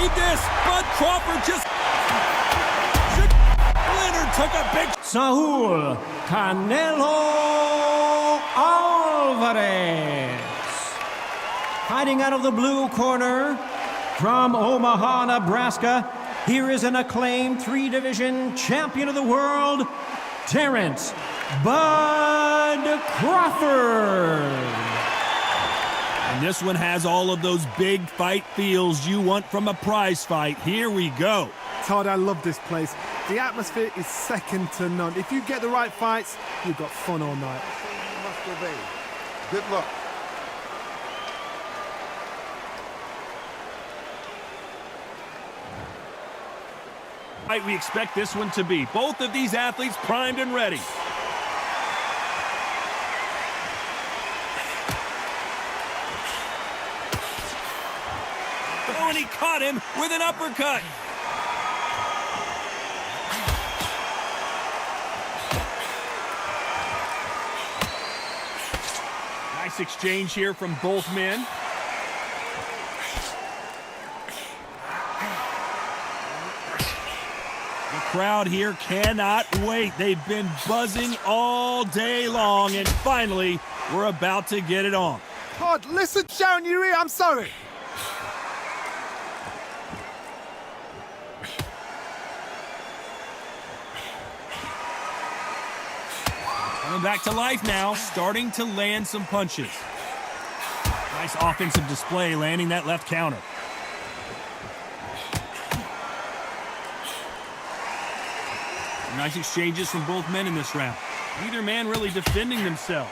believe this, but Crawford just... Leonard took a big... Saul Canelo Alvarez. Fighting out of the blue corner from Omaha, Nebraska, here is an acclaimed three-division champion of the world, Terrence Bud Crawford. And this one has all of those big fight feels you want from a prize fight. Here we go. Todd, I love this place. The atmosphere is second to none. If you get the right fights, you've got fun all night. Must obey. Good luck. Right, we expect this one to be. Both of these athletes primed and ready. Oh, and he caught him with an uppercut. Nice exchange here from both men. The crowd here cannot wait. They've been buzzing all day long, and finally, we're about to get it on. Todd, listen, Sharon, you're here. I'm sorry. Coming back to life now, starting to land some punches. Nice offensive display, landing that left counter. Nice exchanges from both men in this round. Neither man really defending themselves.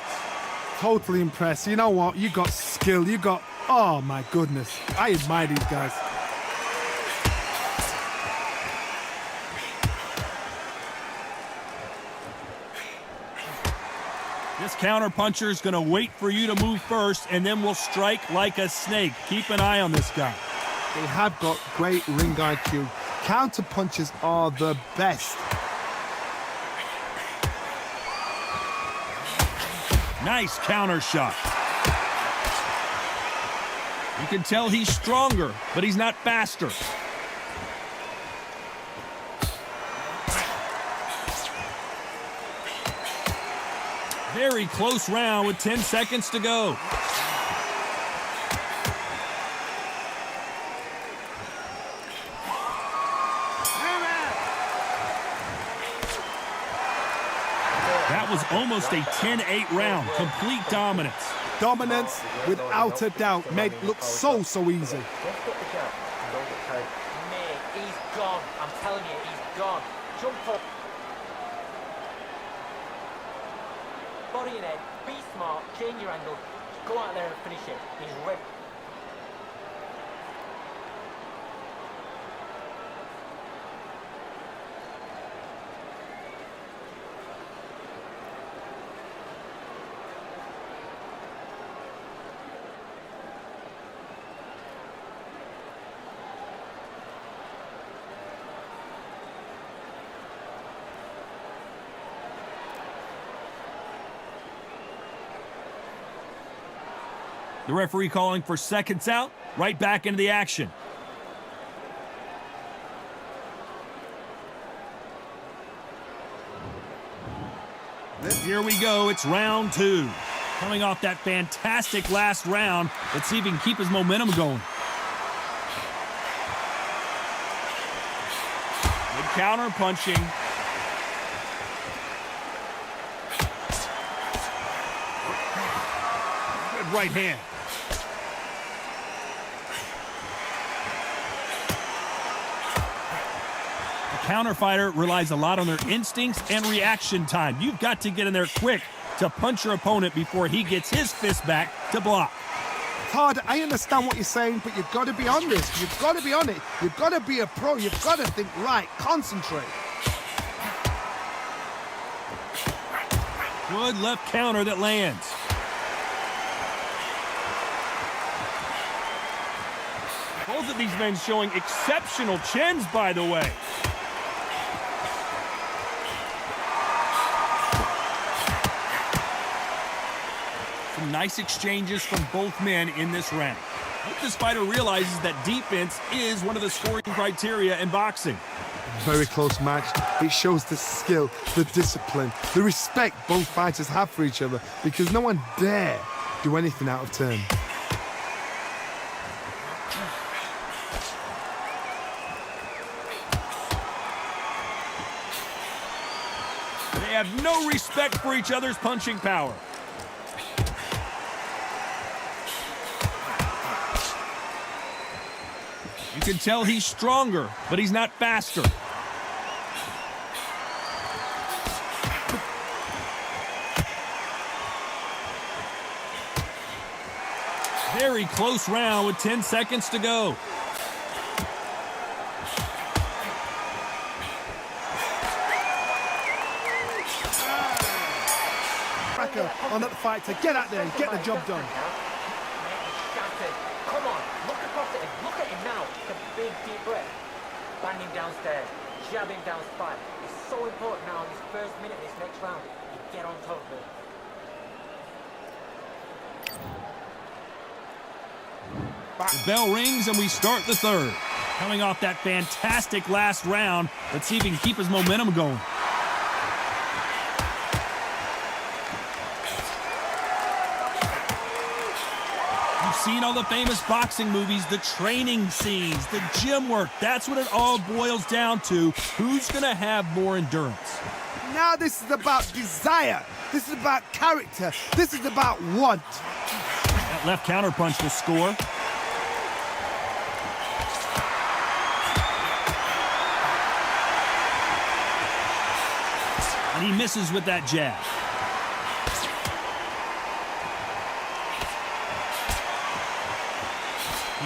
Totally impressed. You know what? You got skill. You got... Oh, my goodness. I admire these guys. This counter puncher is going to wait for you to move first, and then will strike like a snake. Keep an eye on this guy. They have got great ring IQ. Counter punches are the best. Nice counter shot. You can tell he's stronger, but he's not faster. Very close round with 10 seconds to go. That was almost a 10-8 round. Complete dominance. Dominance, without a doubt, made it look so easy. Mate, he's gone. I'm telling you, he's gone. Jump up. Body and head. Be smart. Change your angle. Go out there and finish it. He's ready. The referee calling for seconds out, right back into the action. Here we go, it's round two. Coming off that fantastic last round, let's see if he can keep his momentum going. Good counter punching. Good right hand. Counter fighter relies a lot on their instincts and reaction time. You've got to get in there quick to punch your opponent before he gets his fist back to block. Todd, I understand what you're saying, but you've got to be on this. You've got to be on it. You've got to be a pro. You've got to think right. Concentrate. Good left counter that lands. Both of these men showing exceptional chins, by the way. Some nice exchanges from both men in this round. I hope this fighter realizes that defense is one of the scoring criteria in boxing. Very close match. It shows the skill, the discipline, the respect both fighters have for each other because no one dare do anything out of turn. They have no respect for each other's punching power. You can tell he's stronger, but he's not faster. Very close round with 10 seconds to go. On that fight to get out there and get the job done. Come on, look across at him. Look at him now. Take a big deep breath. Bang him downstairs. Jab him down spine. It's so important now in this first minute of this next round. You get on top of it. The bell rings and we start the third. Coming off that fantastic last round, let's see if he can keep his momentum going. You've seen all the famous boxing movies, the training scenes, the gym work. That's what it all boils down to. Who's going to have more endurance? Now this is about desire. This is about character. This is about want. That left counterpunch will score. And he misses with that jab.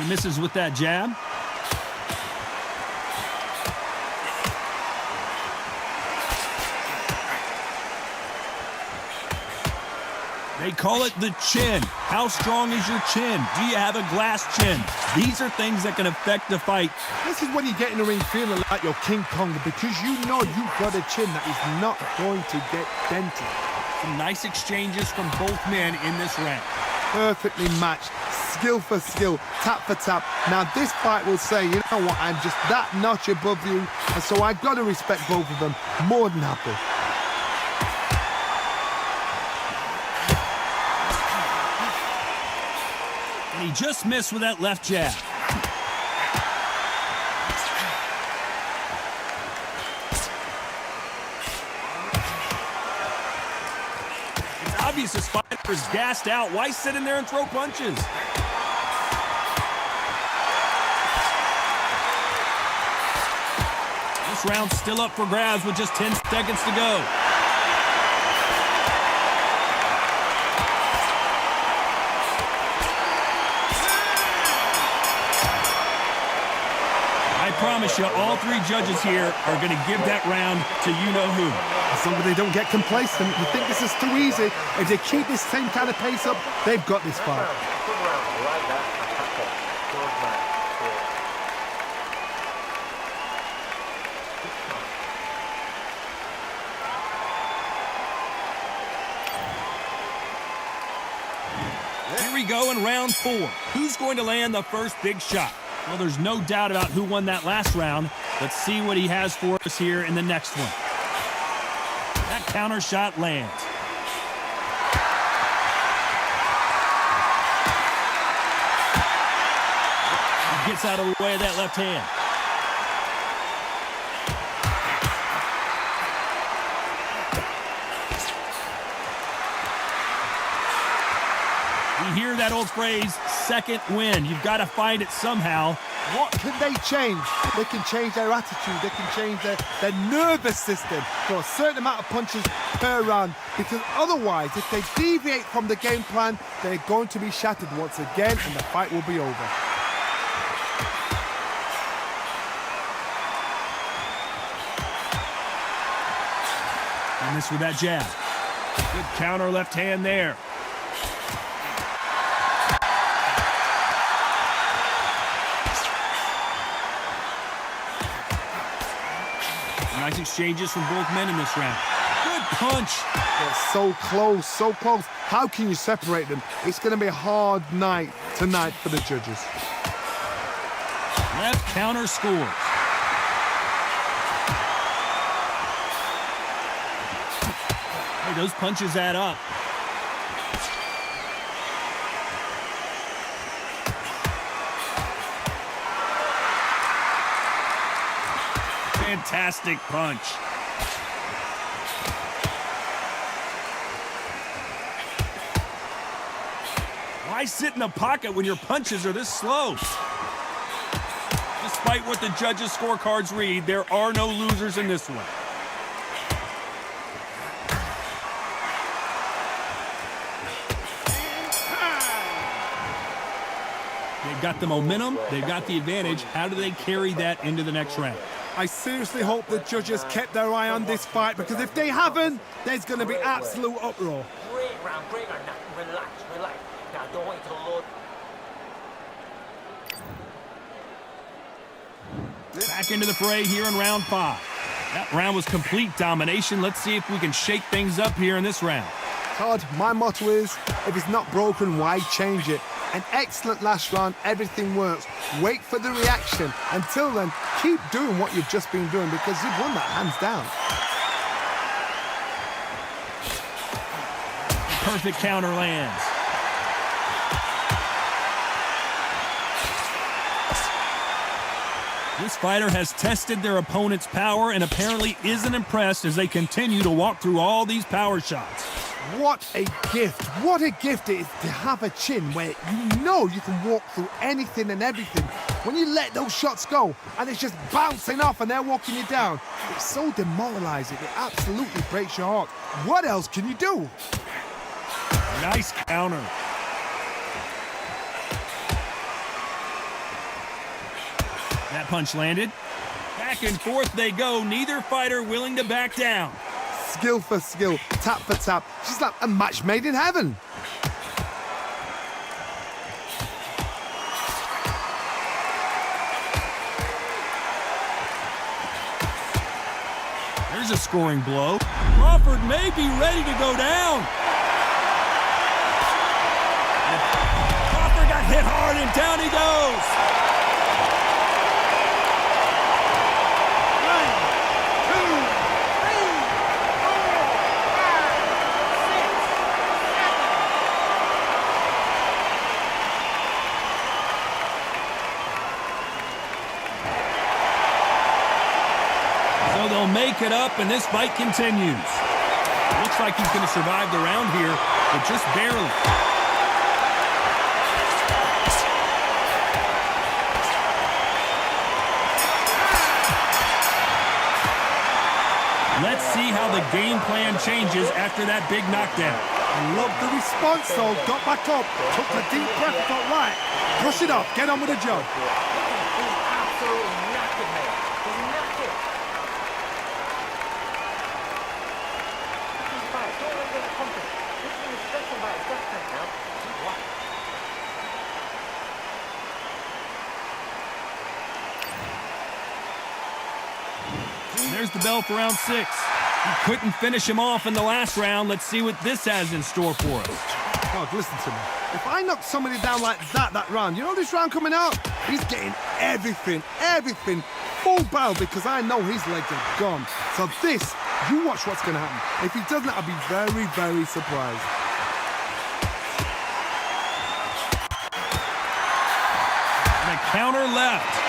He misses with that jab. They call it the chin. How strong is your chin? Do you have a glass chin? These are things that can affect the fight. This is when you get in the ring feeling like you're King Kong because you know you've got a chin that is not going to get dented. Some nice exchanges from both men in this round. Perfectly matched. Skill for skill, tap for tap. Now this fight will say, you know what, I'm just that notch above you, and so I've got to respect both of them more than happy. And he just missed with that left jab. It's obvious this fighter is gassed out. Why sit in there and throw punches? This round's still up for grabs with just 10 seconds to go. I promise you, all three judges here are going to give that round to you-know-who. As long as they don't get complacent, you think this is too easy. If they keep this same kind of pace up, they've got this fight. Good round. I like that. Good man. Here we go in round 4. Who's going to land the first big shot? Well, there's no doubt about who won that last round. Let's see what he has for us here in the next one. That counter shot lands. He gets out of the way of that left hand. We hear that old phrase, second win. You've got to find it somehow. What can they change? They can change their attitude. They can change their nervous system for a certain amount of punches per round. Because otherwise, if they deviate from the game plan, they're going to be shattered once again and the fight will be over. And this with that jab. Good counter left hand there. Nice exchanges from both men in this round. Good punch. They're so close, so close. How can you separate them? It's going to be a hard night tonight for the judges. Left counter scores. Hey, those punches add up. Fantastic punch. Why sit in the pocket when your punches are this slow? Despite what the judges' scorecards read, there are no losers in this one. They've got the momentum, they've got the advantage. How do they carry that into the next round? I seriously hope the judges kept their eye on this fight, because if they haven't, there's going to be absolute uproar. Great round. Now, relax. Now, I don't want you to load. Back into the fray here in round 5. That round was complete domination. Let's see if we can shake things up here in this round. Todd, my motto is, if it's not broken, why change it? An excellent last round, everything works. Wait for the reaction. Until then, keep doing what you've just been doing, because you've won that hands down. Perfect counter lands. This fighter has tested their opponent's power and apparently isn't impressed as they continue to walk through all these power shots. What a gift. What a gift it is to have a chin where you know you can walk through anything and everything. When you let those shots go and it's just bouncing off and they're walking you down, it's so demoralizing. It absolutely breaks your heart. What else can you do? Nice counter. That punch landed. Back and forth they go. Neither fighter willing to back down. Skill for skill, tap for tap. Just like a match made in heaven. There's a scoring blow. Crawford may be ready to go down. Crawford got hit hard and down he goes. So they'll make it up, and this fight continues. Looks like he's going to survive the round here, but just barely. Let's see how the game plan changes after that big knockdown. I love the response, though. Got back up, took a deep breath, thought, right, brush it off, get on with the job. He's absolutely knackered, mate. He's knackered. He's back. Don't let him get confident. This thing is stressing about his death tank now. What? There's the bell for round 6. He couldn't finish him off in the last round. Let's see what this has in store for us. God, listen to me. If I knock somebody down like that round, you know this round coming out? He's getting everything, full barrel, because I know his legs are gone. So this, you watch what's going to happen. If he doesn't, I'll be very, very surprised. And a counter left.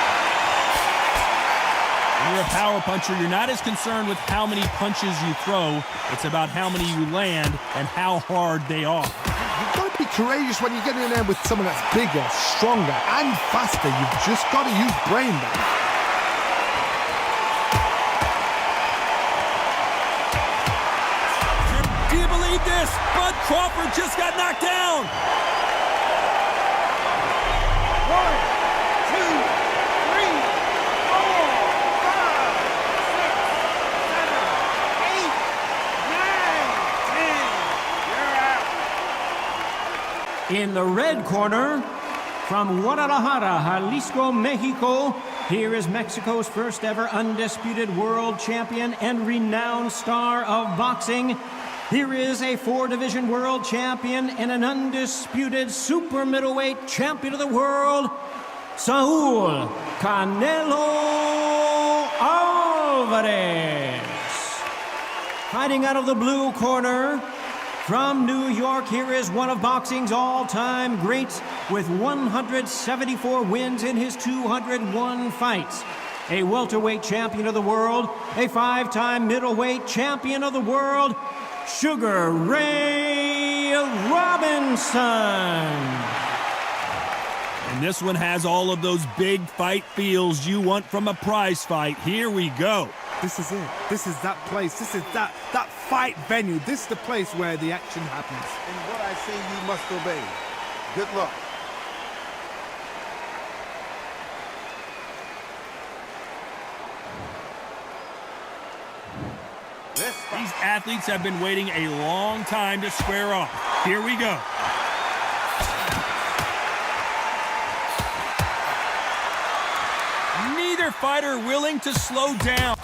When you're a power puncher, you're not as concerned with how many punches you throw. It's about how many you land and how hard they are. You've got to be courageous when you get in there with someone that's bigger, stronger, and faster. You've just got to use brain there. Do you believe this? Bud Crawford just got knocked down. 10. In the red corner, from Guadalajara, Jalisco, Mexico, here is Mexico's first ever undisputed world champion and renowned star of boxing. Here is a 4-division world champion and an undisputed super middleweight champion of the world, Saul Canelo Alvarez. Fighting out of the blue corner, from New York, here is one of boxing's all-time greats with 174 wins in his 201 fights. A welterweight champion of the world, a 5-time middleweight champion of the world, Sugar Ray Robinson. And this one has all of those big fight feels you want from a prize fight. Here we go. This is it. This is that place. This is that fight venue. This is the place where the action happens. And what I say you must obey. Good luck. These athletes have been waiting a long time to square off. Here we go. Neither fighter willing to slow down.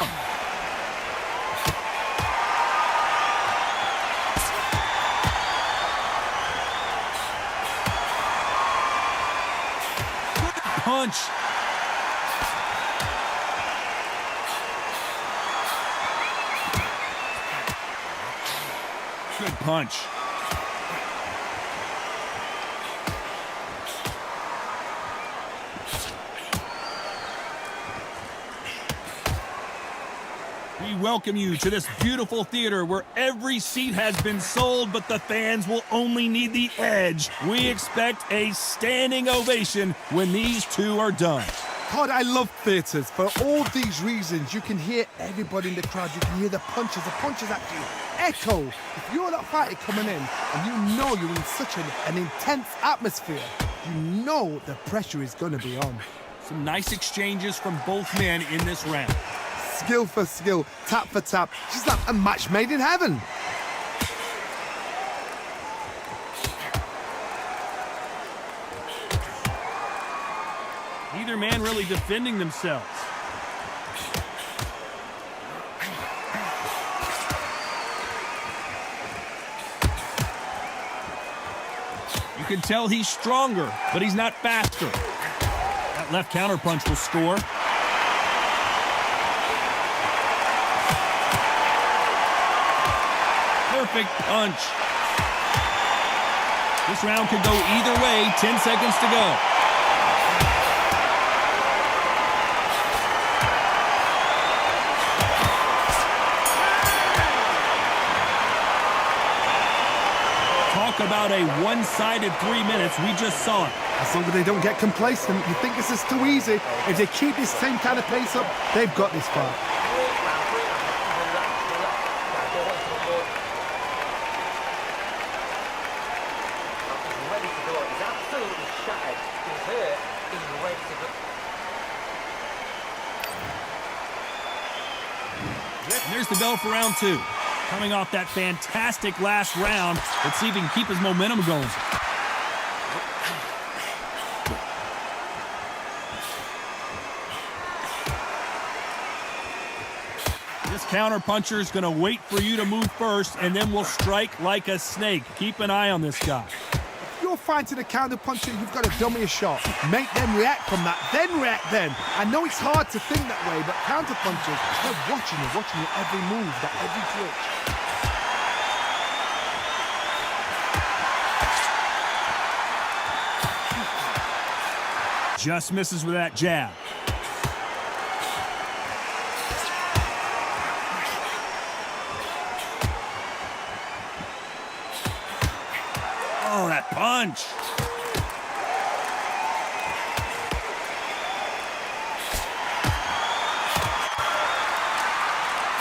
Good punch. Good punch. We welcome you to this beautiful theater where every seat has been sold, but the fans will only need the edge. We expect a standing ovation when these two are done. God, I love theatres. For all these reasons, you can hear everybody in the crowd. You can hear the punches actually echo. If you're that fighter coming in and you know you're in such an intense atmosphere, you know the pressure is going to be on. Some nice exchanges from both men in this round. Skill for skill, tap for tap. Just like a match made in heaven. Neither man really defending themselves. You can tell he's stronger, but he's not faster. That left counterpunch will score. Perfect punch. This round could go either way. 10 seconds to go. Talk about a one-sided 3 minutes. We just saw it. As long as they don't get complacent, you think this is too easy. If they keep this same kind of pace up, they've got this far. And there's the bell for round 2. Coming off that fantastic last round, let's see if he can keep his momentum going. This counterpuncher is going to wait for you to move first, and then will strike like a snake. Keep an eye on this guy. You're fighting a counter puncher, you've got to dummy a shot. Make them react from that, then react then. I know it's hard to think that way, but counter punchers, they're watching you every move, that every twitch. Just misses with that jab. Oh, that punch.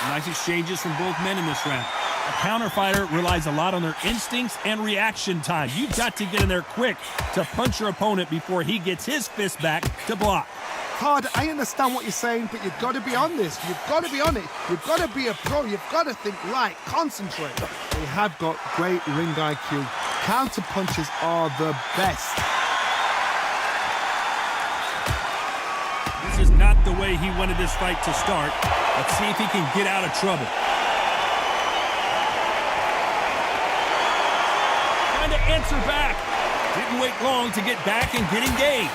Nice exchanges from both men in this round. A counter fighter relies a lot on their instincts and reaction time. You've got to get in there quick to punch your opponent before he gets his fist back to block. Todd, I understand what you're saying, but you've got to be on this. You've got to be on it. You've got to be a pro. You've got to think right, concentrate. They have got great ring IQ. Counter punches are the best. This This is not the way he wanted this fight to start. Let's see if he can get out of trouble. Trying to answer back. Didn't wait long to get back and get engaged.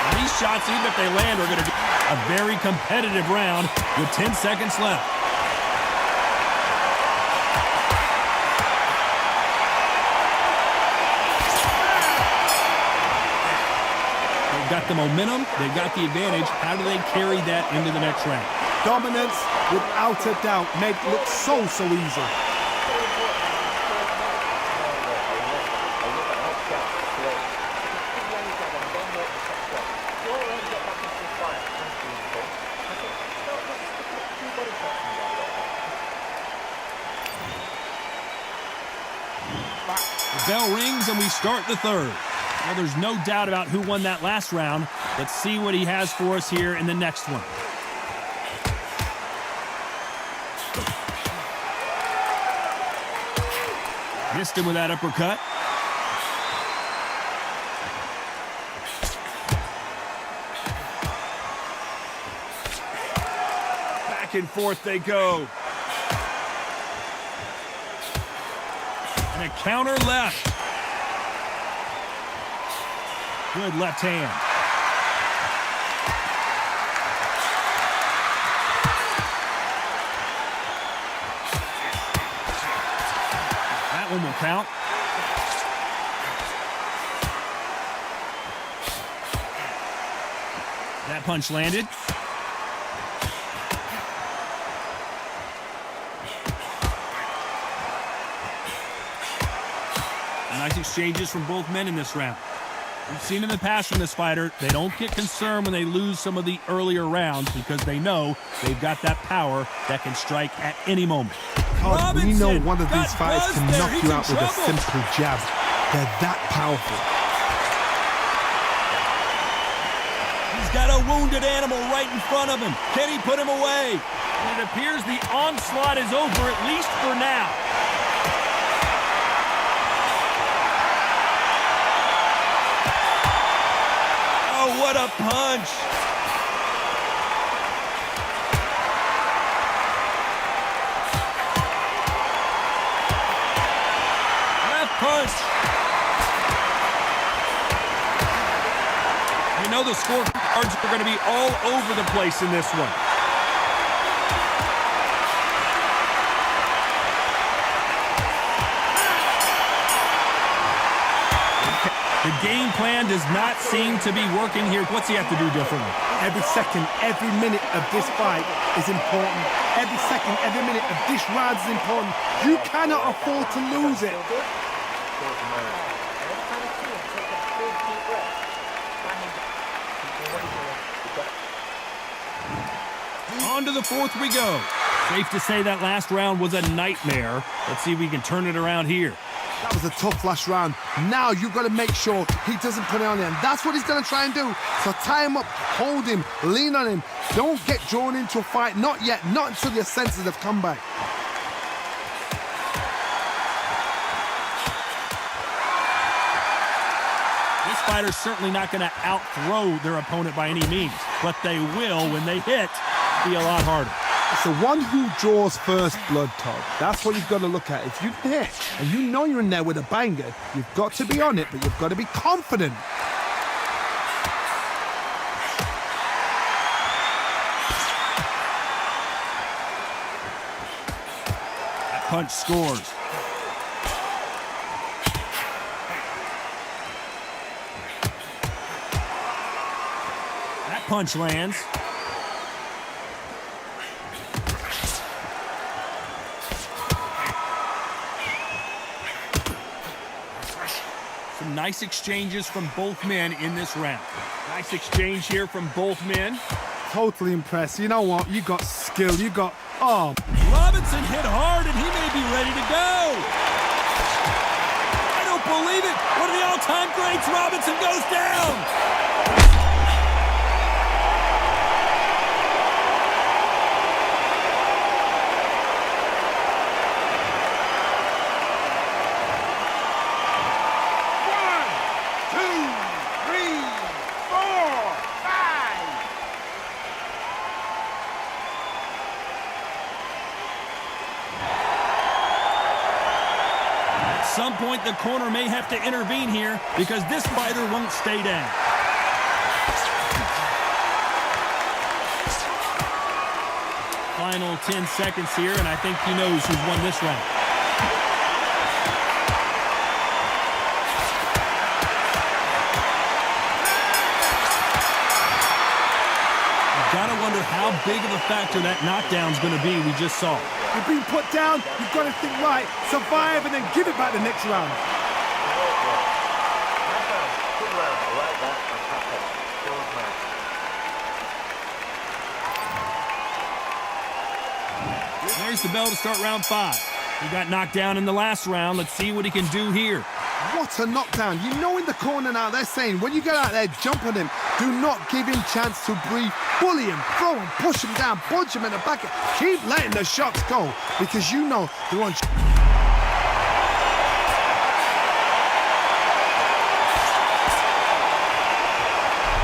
And these shots, even if they land, are going to be a very competitive round with 10 seconds left. They've got the momentum, they've got the advantage. How do they carry that into the next round? Dominance, without a doubt, made it look so easy. The bell rings and we start the third. Well, there's no doubt about who won that last round. Let's see what he has for us here in the next one. Missed him with that uppercut. Back and forth they go. And a counter left. Good left hand. That one will count. That punch landed. Nice exchanges from both men in this round. We've seen in the past from this fighter, they don't get concerned when they lose some of the earlier rounds because they know they've got that power that can strike at any moment. God, we know one of these fighters can knock you out with a simple jab. They're that powerful. He's got a wounded animal right in front of him. Can he put him away? And it appears the onslaught is over, at least for now. Oh, what a punch! Left punch. You know the scorecards are going to be all over the place in this one. The game plan does not seem to be working here. What's he have to do differently? Every second, every minute of this fight is important. Every second, every minute of this round is important. You cannot afford to lose it. On to the fourth we go. Safe to say that last round was a nightmare. Let's see if we can turn it around here. That was a tough last round. Now you've got to make sure he doesn't put it on you. And that's what he's going to try and do. So tie him up, hold him, lean on him. Don't get drawn into a fight. Not yet. Not until your senses have come back. This fighter's certainly not going to out-throw their opponent by any means. But they will, when they hit, be a lot harder. It's the one who draws first blood, Todd. That's what you've got to look at. If you hit and you know you're in there with a banger, you've got to be on it, but you've got to be confident. That punch scores. That punch lands. Some nice exchanges from both men in this round. Nice exchange here from both men. Totally impressed. You know what? You got skill. You got arm. Robinson hit hard, and he may be ready to go. I don't believe it. One of the all-time greats, Robinson goes down. some point, the corner may have to intervene here because this fighter won't stay down. Final 10 seconds here, and I think he knows who's won this round. Gotta wonder how big of a factor that knockdown's going to be we just saw. You've been put down, you've got to think right, survive, and then give it back the next round. Good round. I like that. Fantastic. Good man. There's the bell to start round 5. He got knocked down in the last round. Let's see what he can do here. What a knockdown. You know in the corner now, they're saying, when you get out there, jump on him. Do not give him chance to breathe. Bully him, throw him, push him down, punch him in the back. Keep letting the shots go because you know they're on.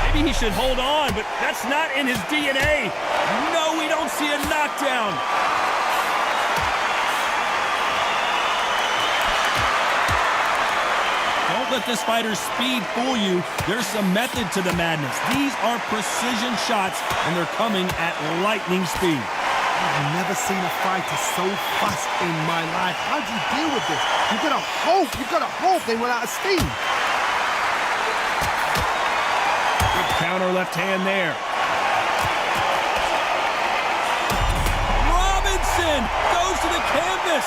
Maybe he should hold on, but that's not in his DNA. No, we don't see a knockdown. Don't let this fighter's speed fool you. There's some method to the madness. These are precision shots, and they're coming at lightning speed. I've never seen a fighter so fast in my life. How do you deal with this? You've got to hope they run out of steam. Good counter left hand there. Robinson goes to the canvas.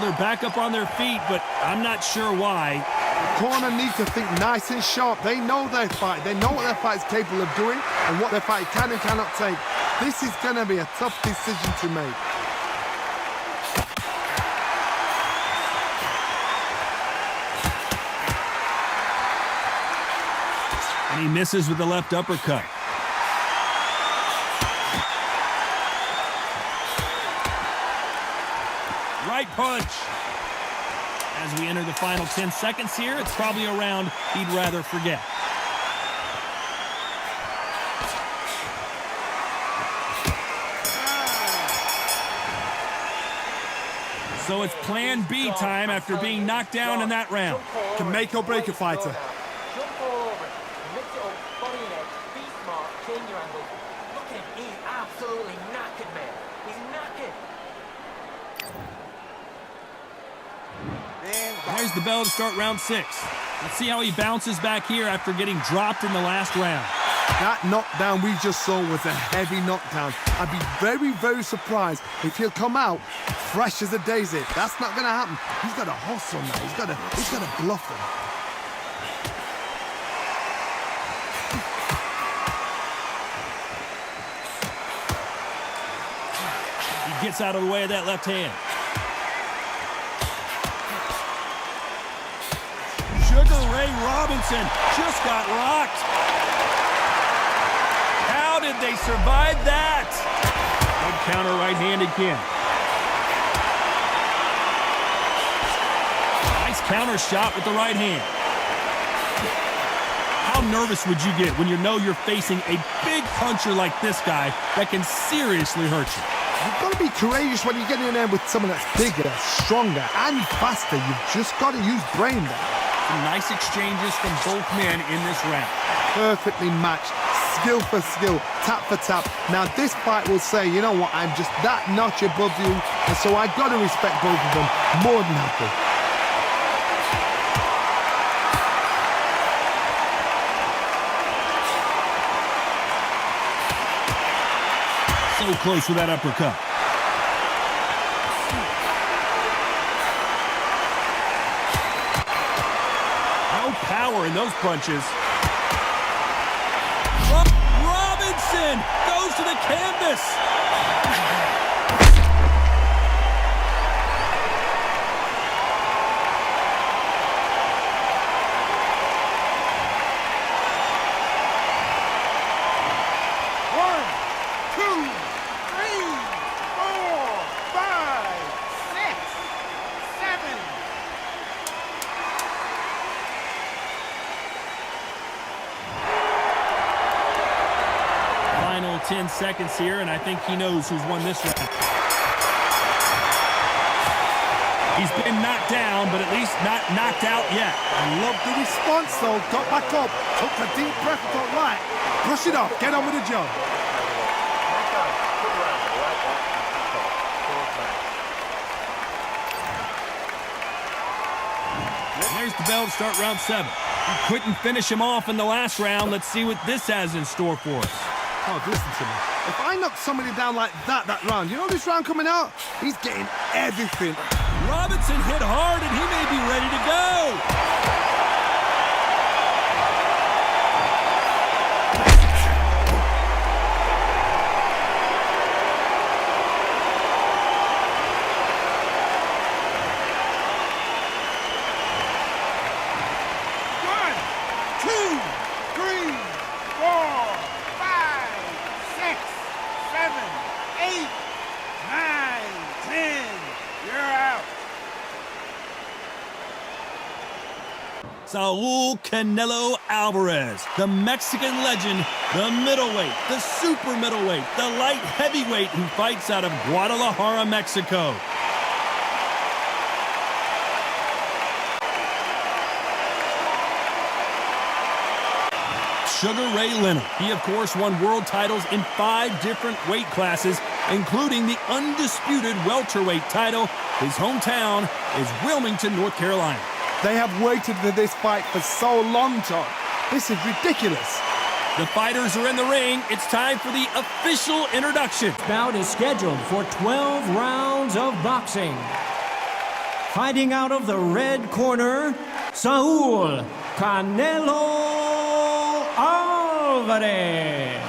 They're back up on their feet, but I'm not sure why. Corner needs to think nice and sharp. They know their fight. They know what their fight is capable of doing and what their fight can and cannot take. This is going to be a tough decision to make. And he misses with the left uppercut. Right punch. As we enter the final 10 seconds here, it's probably a round he'd rather forget. So it's plan B time after being knocked down in that round. Can make or break a fighter. Jump all over it. Mix it up, body and edge, be smart, change your angles. Look at him, he's absolutely knackered, man. He's knackered. There's the bell to start round 6. Let's see how he bounces back here after getting dropped in the last round. That knockdown we just saw was a heavy knockdown. I'd be very, very surprised if he'll come out fresh as a daisy. That's not going to happen. He's got to hustle now. He's got to bluff him. He gets out of the way of that left hand. Sugar Ray Robinson just got rocked. How did they survive that? Good counter right hand again. Nice counter shot with the right hand. How nervous would you get when you know you're facing a big puncher like this guy that can seriously hurt you? You've got to be courageous when you get in there with someone that's bigger, stronger, and faster. You've just got to use brain there. Some nice exchanges from both men in this round. Perfectly matched, skill for skill, tap for tap. Now this fight will say, you know what, I'm just that notch above you, and so I got to respect both of them more than happy. So close with that uppercut. Power in those punches. Robinson goes to the canvas. 10 seconds here, and I think he knows who's won this round. He's been knocked down, but at least not knocked out yet. I love the response, though. Got back up, took a deep breath, thought, right, brush it off, get on with the job. There's the bell to start round 7. He couldn't finish him off in the last round. Let's see what this has in store for us. Oh, listen to me. If I knock somebody down like that round, you know this round coming out? He's getting everything. Robinson hit hard, and he may be ready to go. Saul Canelo Alvarez, the Mexican legend, the middleweight, the super middleweight, the light heavyweight who fights out of Guadalajara, Mexico. Sugar Ray Leonard. He, of course, won world titles in 5 different weight classes, including the undisputed welterweight title. His hometown is Wilmington, North Carolina. They have waited for this fight for so long, Todd. This is ridiculous. The fighters are in the ring. It's time for the official introduction. This bout is scheduled for 12 rounds of boxing. Fighting out of the red corner, Saul Canelo Alvarez.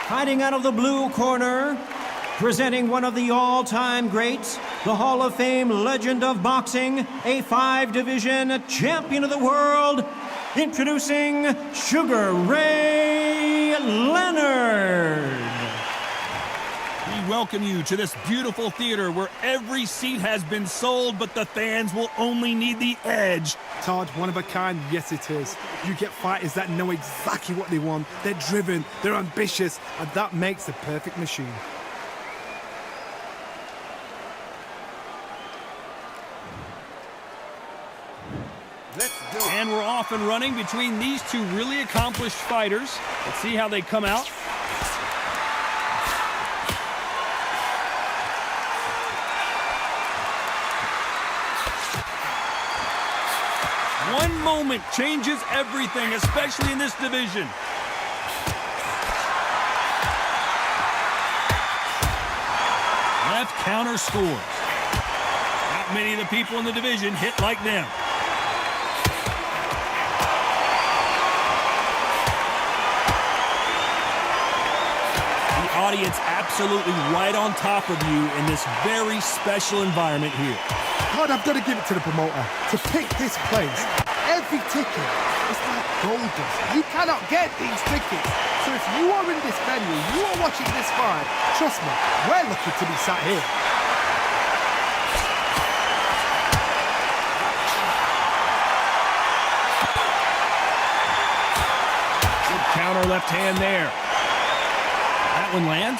Fighting out of the blue corner, presenting one of the all-time greats, the Hall of Fame legend of boxing, a 5-division champion of the world, introducing Sugar Ray Leonard. We welcome you to this beautiful theater where every seat has been sold, but the fans will only need the edge. Todd, one of a kind, yes it is. You get fighters that know exactly what they want. They're driven, they're ambitious, and that makes the perfect machine. And we're off and running between these two really accomplished fighters. Let's see how they come out. One moment changes everything, especially in this division. Left counter scores. Not many of the people in the division hit like them. Audience absolutely right on top of you in this very special environment here. God, I've got to give it to the promoter. To pick this place, every ticket is like gold dust. You cannot get these tickets. So if you are in this venue, you are watching this fight, trust me, we're lucky to be sat here. Good counter left hand there. That one lands.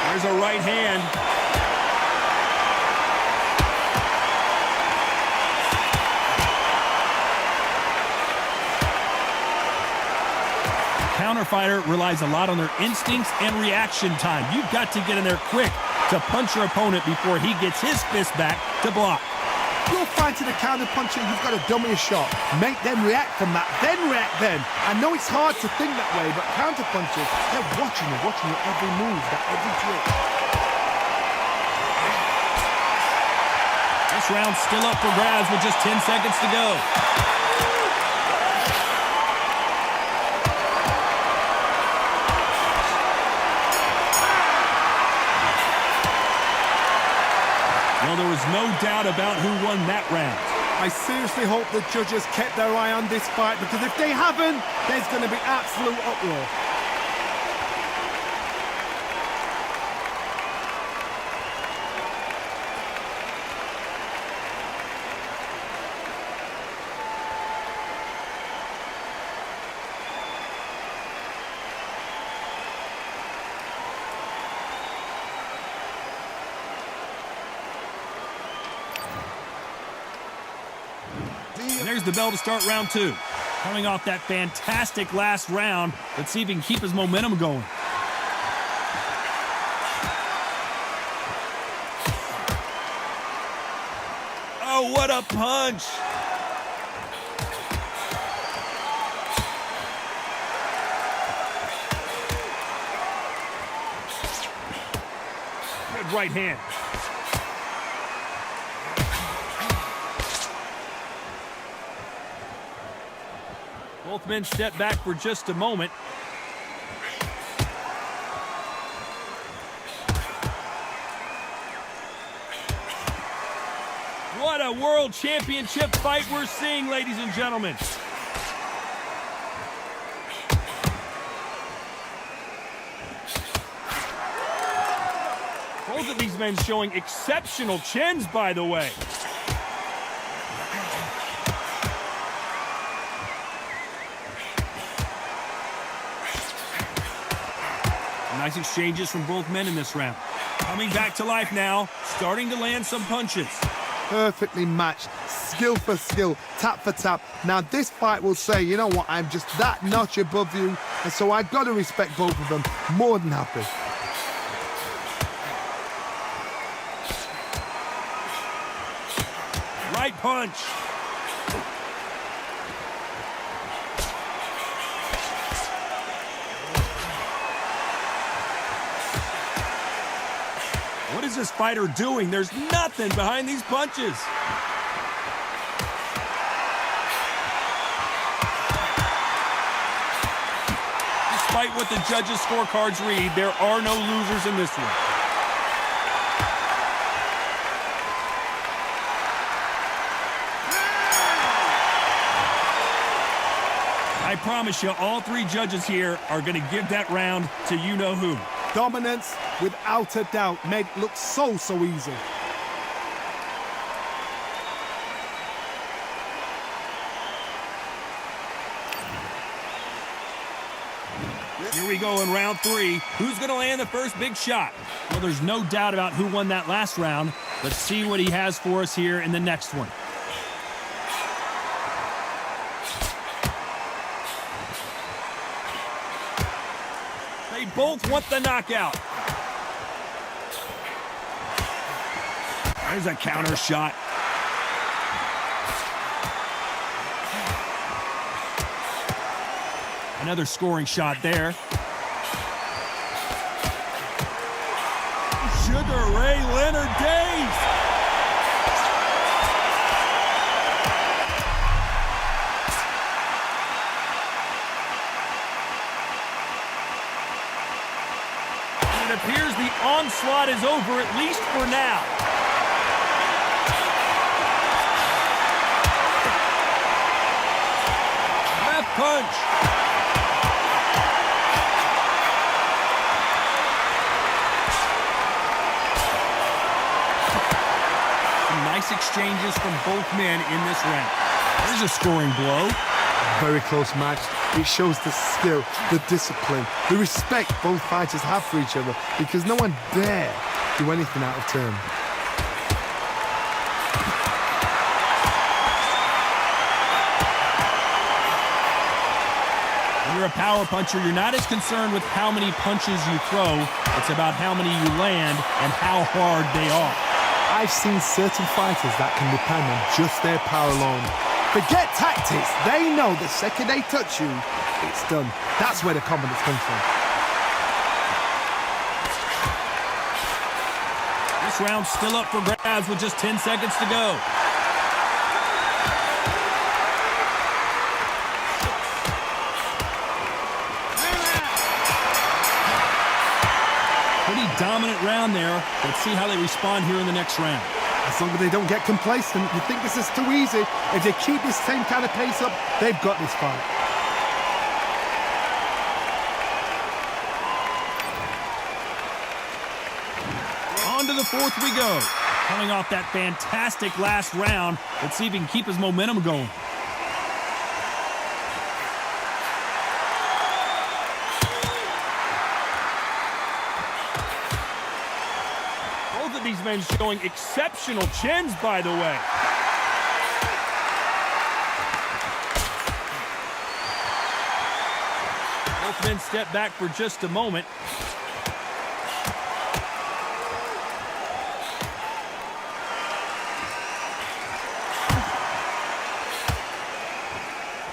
There's a right hand. Counter fighter relies a lot on their instincts and reaction time. You've got to get in there quick to punch your opponent before he gets his fist back to block. You're fighting a counter puncher, you've got to dummy a shot. Make them react from that, then react then. I know it's hard to think that way, but counter punchers, they're watching your every move, that every trick. This round's still up for grabs with just 10 seconds to go. Well, there was no doubt about who won that round. I seriously hope the judges kept their eye on this fight, because if they haven't, there's going to be absolute uproar. here's the bell to start round 2. Coming off that fantastic last round, let's see if he can keep his momentum going. Oh, what a punch! Good right hand. Both men step back for just a moment. What a world championship fight we're seeing, ladies and gentlemen. Both of these men showing exceptional chins, by the way. Nice exchanges from both men in this round. Coming back to life now, starting to land some punches. Perfectly matched, skill for skill, tap for tap. Now this fight will say, you know what, I'm just that notch above you, and so I've got to respect both of them. More than happy. Right punch. What is this fighter doing? There's nothing behind these punches. Despite what the judges' scorecards read, there are no losers in this one. I promise you, all three judges here are going to give that round to you-know-who. Dominance, without a doubt, made it look so easy. Here we go in round 3. Who's going to land the first big shot? Well, there's no doubt about who won that last round. Let's see what he has for us here in the next one. They both want the knockout. There's a counter shot. Another scoring shot there. Sugar Ray Leonard Days. And it appears the onslaught is over, at least for now. Left punch. Nice exchanges from both men in this round. There's a scoring blow. Very close match. It shows the skill, the discipline, the respect both fighters have for each other, because no one dare do anything out of turn. When you're a power puncher, you're not as concerned with how many punches you throw. It's about how many you land and how hard they are. I've seen certain fighters that can depend on just their power alone. Forget tactics. They know the second they touch you, it's done. That's where the confidence comes from. This round's still up for grabs with just 10 seconds to go. Pretty dominant round there. Let's see how they respond here in the next round. As long as they don't get complacent, you think this is too easy. If they keep this same kind of pace up, they've got this fight. On to the fourth we go. Coming off that fantastic last round, let's see if he can keep his momentum going. These men showing exceptional chins, by the way. Both men step back for just a moment.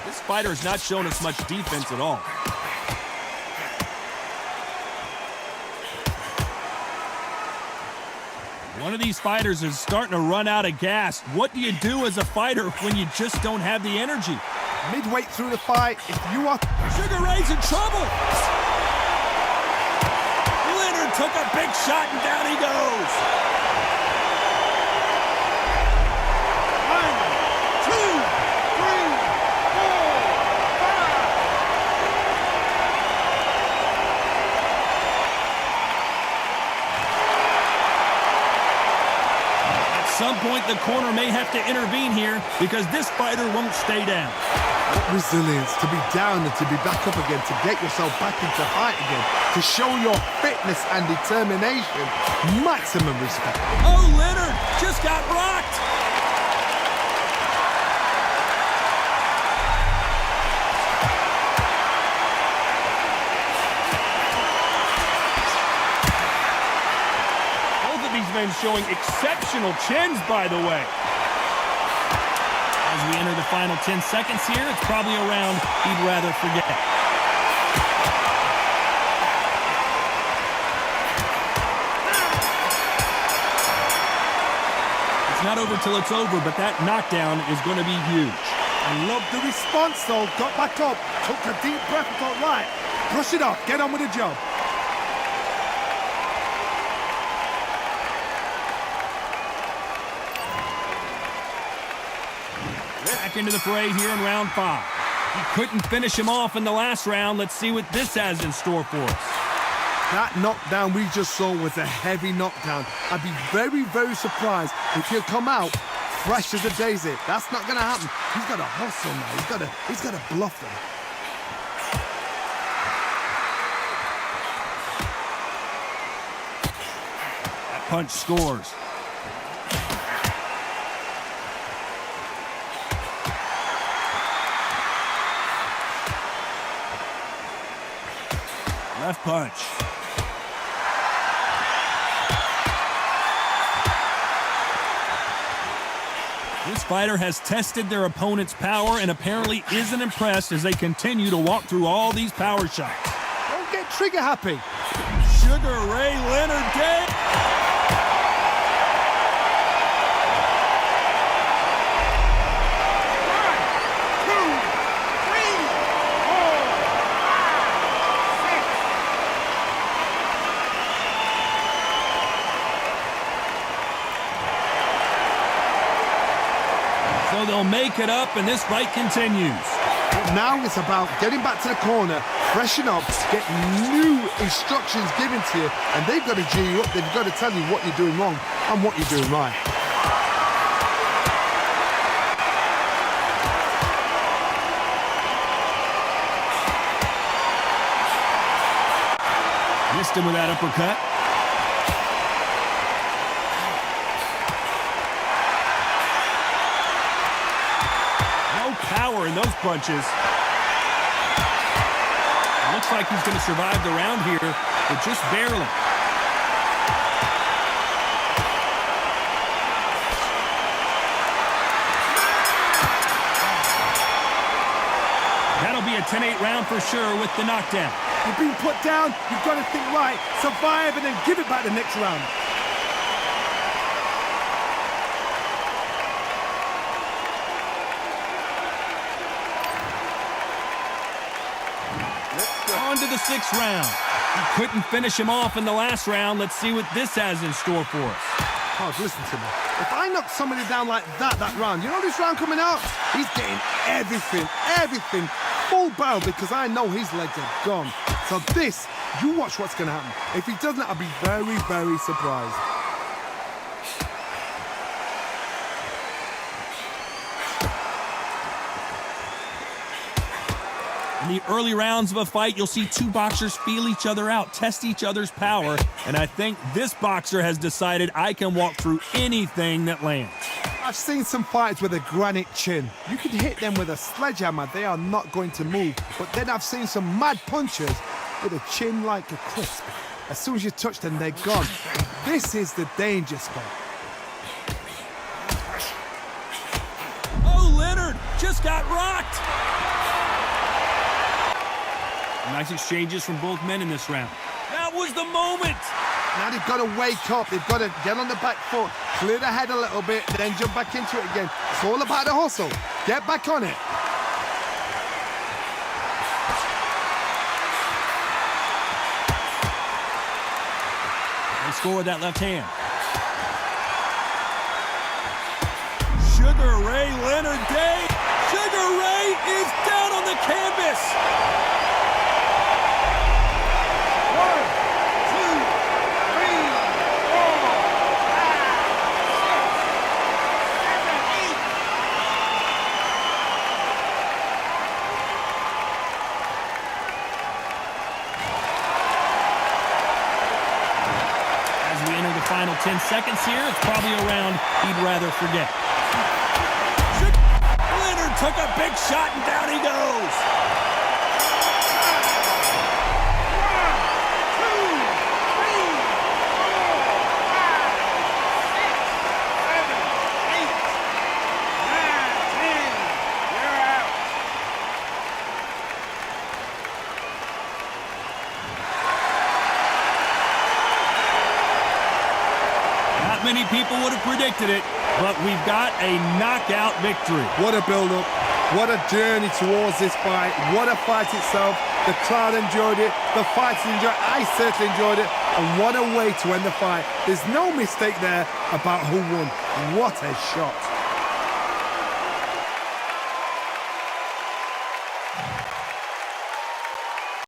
This fighter's not shown us much defense at all. One of these fighters is starting to run out of gas. What do you do as a fighter when you just don't have the energy? Midway through the fight, if you are... Sugar Ray's in trouble. Leonard took a big shot and down he goes. 1, 2, 3, 4, 5. At some point, the corner may have to intervene here because this fighter won't stay down. What resilience to be down and to be back up again, to get yourself back into fight again, to show your fitness and determination. Maximum respect. Oh, Leonard just got rocked. Both of these men showing exceptional chins, by the way. As we enter the final 10 seconds here, it's probably a round he'd rather forget. It's not over till it's over, but that knockdown is going to be huge. I love the response though. Got back up, took a deep breath and thought, right, brush it off, get on with the job. Back into the fray here in round 5. He couldn't finish him off in the last round. Let's see what this has in store for us. That knockdown we just saw was a heavy knockdown. I'd be very, very surprised if he'll come out fresh as a daisy. That's not going to happen. He's got to hustle now. He's got to bluff them. That punch scores. Left punch. This fighter has tested their opponent's power and apparently isn't impressed as they continue to walk through all these power shots. Don't get trigger happy. Sugar Ray Leonard dead. So they'll make it up, and this fight continues. But now it's about getting back to the corner, freshen up, get new instructions given to you, and they've got to G you up. They've got to tell you what you're doing wrong and what you're doing right. Missed him with that uppercut. Power in those punches. It looks like he's going to survive the round here, but just barely. That'll be a 10-8 round for sure with the knockdown. You've been put down, you've got to think right, survive and then give it back the next round. On to the 6th round. He couldn't finish him off in the last round. Let's see what this has in store for us. Pause, listen to me. If I knock somebody down like that round, you know this round coming out? He's getting everything, full barrel because I know his legs are gone. So this, you watch what's going to happen. If he doesn't, I'll be very, very surprised. In the early rounds of a fight, you'll see two boxers feel each other out, test each other's power, and I think this boxer has decided I can walk through anything that lands. I I've seen some fighters with a granite chin. You can hit them with a sledgehammer, they are not going to move. But then I've seen some mad punchers with a chin like a crisp. As soon as you touch them, they're gone. This is the danger spot. Oh, Leonard just got rocked. Nice exchanges from both men in this round. That was the moment. Now they've got to wake up. They've got to get on the back foot, clear the head a little bit, then jump back into it again. It's all about the hustle. Get back on it. They score with that left hand. Sugar Ray Leonard Day. Sugar Ray is down on the canvas. 10 seconds here. It's probably a round he'd rather forget. Leonard took a big shot and down he goes. 1, 2, 3, 4, 5, 6, 7, 8, 9, 10. You're out. Not many people would have predicted it, but we've got a knockout victory. What a build-up. What a journey towards this fight. What a fight itself. The crowd enjoyed it. The fighters enjoyed it. I certainly enjoyed it. And what a way to end the fight. There's no mistake there about who won. What a shot.